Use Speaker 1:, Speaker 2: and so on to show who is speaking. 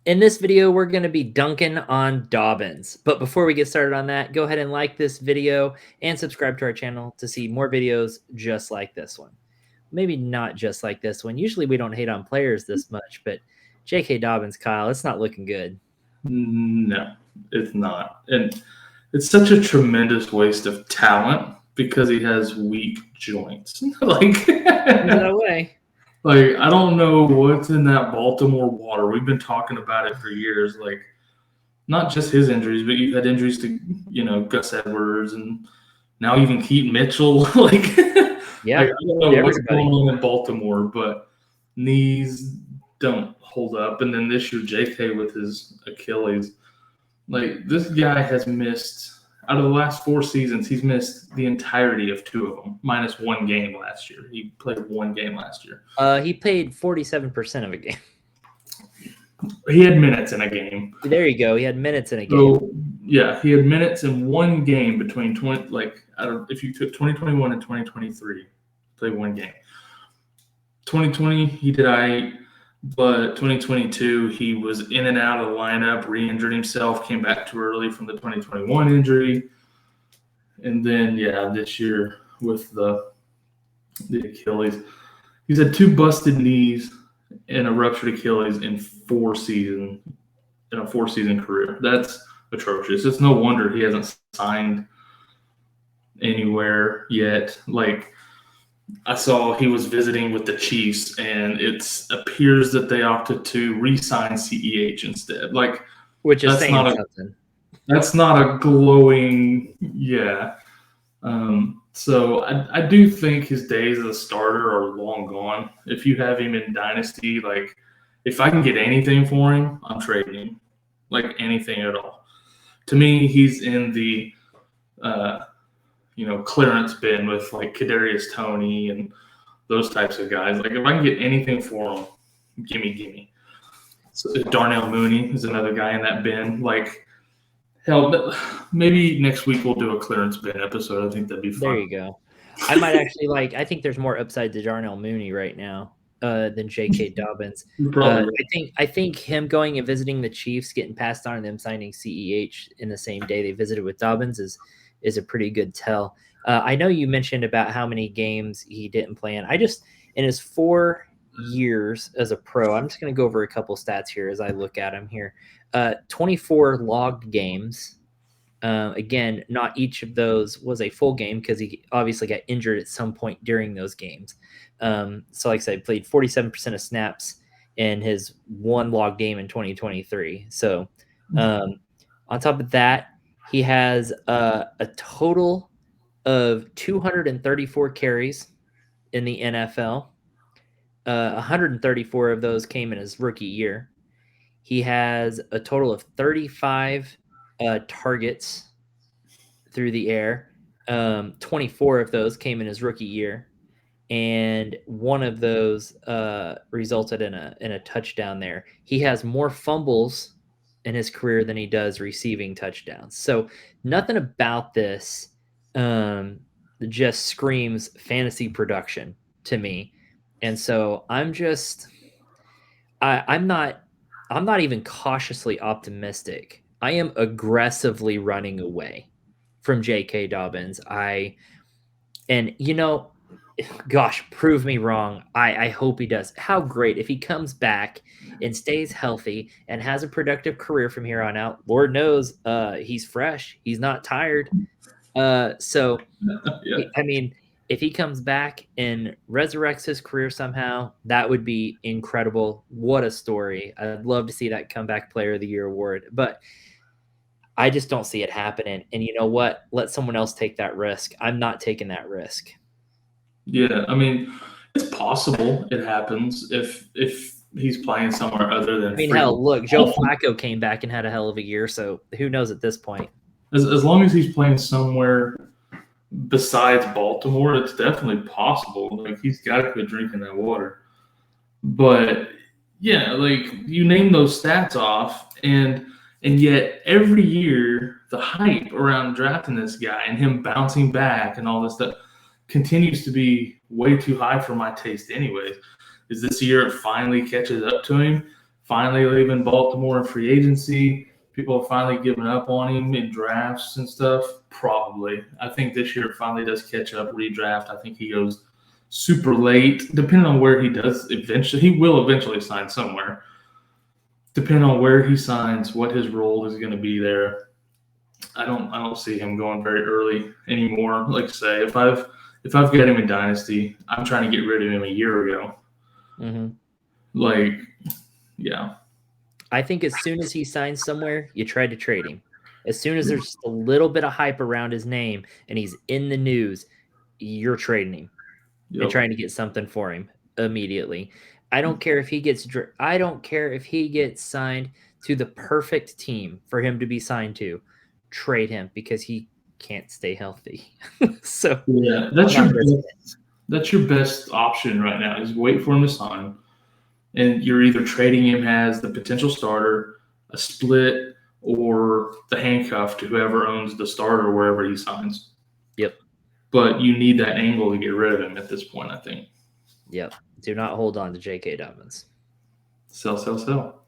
Speaker 1: In this video, we're going to be dunking on Dobbins. But before we get started on that, go ahead and like this video and subscribe to our channel to see more videos just like this one. Maybe not just like this one. Usually we don't hate on players this much, but JK Dobbins, Kyle, it's not looking good.
Speaker 2: No, it's not. And it's such a tremendous waste of talent because he has weak joints.
Speaker 1: That way.
Speaker 2: Like I don't know what's in that Baltimore water. We've been talking about it for years. Like not just his injuries, but you've had injuries to, Gus Edwards and now even Keaton Mitchell.
Speaker 1: Yeah,
Speaker 2: I don't know what's going on in Baltimore, but knees don't hold up. And then this year, JK with his Achilles. Like this guy has missed out of the last 4 seasons, he's missed the entirety of 2 of them, minus 1 game last year. He played 1 game last year.
Speaker 1: He played 47% of a game.
Speaker 2: He had minutes in a game.
Speaker 1: There you go. He had minutes in a game.
Speaker 2: So, yeah, he had minutes in 1 game between if you took 2021 and 2023, played 1 game. 2020, he did but 2022, he was in and out of the lineup, re-injured himself, came back too early from the 2021 injury. And then, this year with the Achilles, he's had 2 busted knees and a ruptured Achilles in a 4-season career. That's atrocious. It's no wonder he hasn't signed anywhere yet. Like, I saw he was visiting with the Chiefs, and it appears that they opted to re-sign CEH instead.
Speaker 1: Which is saying something.
Speaker 2: That's not a glowing, So I do think his days as a starter are long gone. If you have him in Dynasty, if I can get anything for him, I'm trading him. Anything at all. To me, he's in the clearance bin with Kadarius Toney and those types of guys. If I can get anything for him, gimme. So Darnell Mooney is another guy in that bin. Hell, maybe next week we'll do a clearance bin episode. I think that'd be fun.
Speaker 1: There you go. I might actually I think there's more upside to Darnell Mooney right now than JK Dobbins. I think him going and visiting the Chiefs, getting passed on, and them signing CEH in the same day they visited with Dobbins is a pretty good tell. I know you mentioned about how many games he didn't play in. In his 4 years as a pro, I'm just going to go over a couple stats here as I look at him here. 24 logged games. Again, not each of those was a full game because he obviously got injured at some point during those games. So like I said, played 47% of snaps in his 1 log game in 2023. So on top of that, he has a total of 234 carries in the NFL. 134 of those came in his rookie year. He has a total of 35 targets through the air. 24 of those came in his rookie year, and 1 of those resulted in a touchdown there. He has more fumbles in his career than he does receiving touchdowns. So nothing about this just screams fantasy production to me. And so I'm not even cautiously optimistic. I am aggressively running away from JK Dobbins. Gosh, prove me wrong. I hope he does. How great if he comes back and stays healthy and has a productive career from here on out. Lord knows he's fresh. He's not tired. I mean, if he comes back and resurrects his career somehow, that would be incredible. What a story. I'd love to see that Comeback Player of the Year award. But I just don't see it happening. And you know what? Let someone else take that risk. I'm not taking that risk.
Speaker 2: Yeah, I mean, it's possible it happens if he's playing somewhere other than.
Speaker 1: I mean, hell, look, Joe Flacco came back and had a hell of a year, so who knows at this point?
Speaker 2: As long as he's playing somewhere besides Baltimore, it's definitely possible. He's got to quit drinking that water. But yeah, you name those stats off, and yet every year the hype around drafting this guy and him bouncing back and all this stuff continues to be way too high for my taste anyways. Is this year it finally catches up to him? finally leaving Baltimore in free agency. People have finally given up on him in drafts and stuff. Probably. I think this year finally does catch up, redraft. I think he goes super late, depending on where he does eventually. He will eventually sign somewhere. Depending on where he signs, what his role is going to be there. I don't see him going very early anymore. Like I say, if I've got him in Dynasty, I'm trying to get rid of him a year ago.
Speaker 1: Mm-hmm.
Speaker 2: Like, yeah.
Speaker 1: I think as soon as he signs somewhere, you try to trade him. As soon as there's a little bit of hype around his name and he's in the news, you're trading him and trying to get something for him immediately. I don't care if he gets signed to the perfect team for him to be signed to. Trade him because he can't stay healthy. So
Speaker 2: yeah, that's your best option right now is wait for him to sign. And you're either trading him as the potential starter, a split, or the handcuff to whoever owns the starter wherever he signs.
Speaker 1: Yep.
Speaker 2: But you need that angle to get rid of him at this point, I think.
Speaker 1: Yep. Do not hold on to JK Dobbins.
Speaker 2: Sell, sell, sell.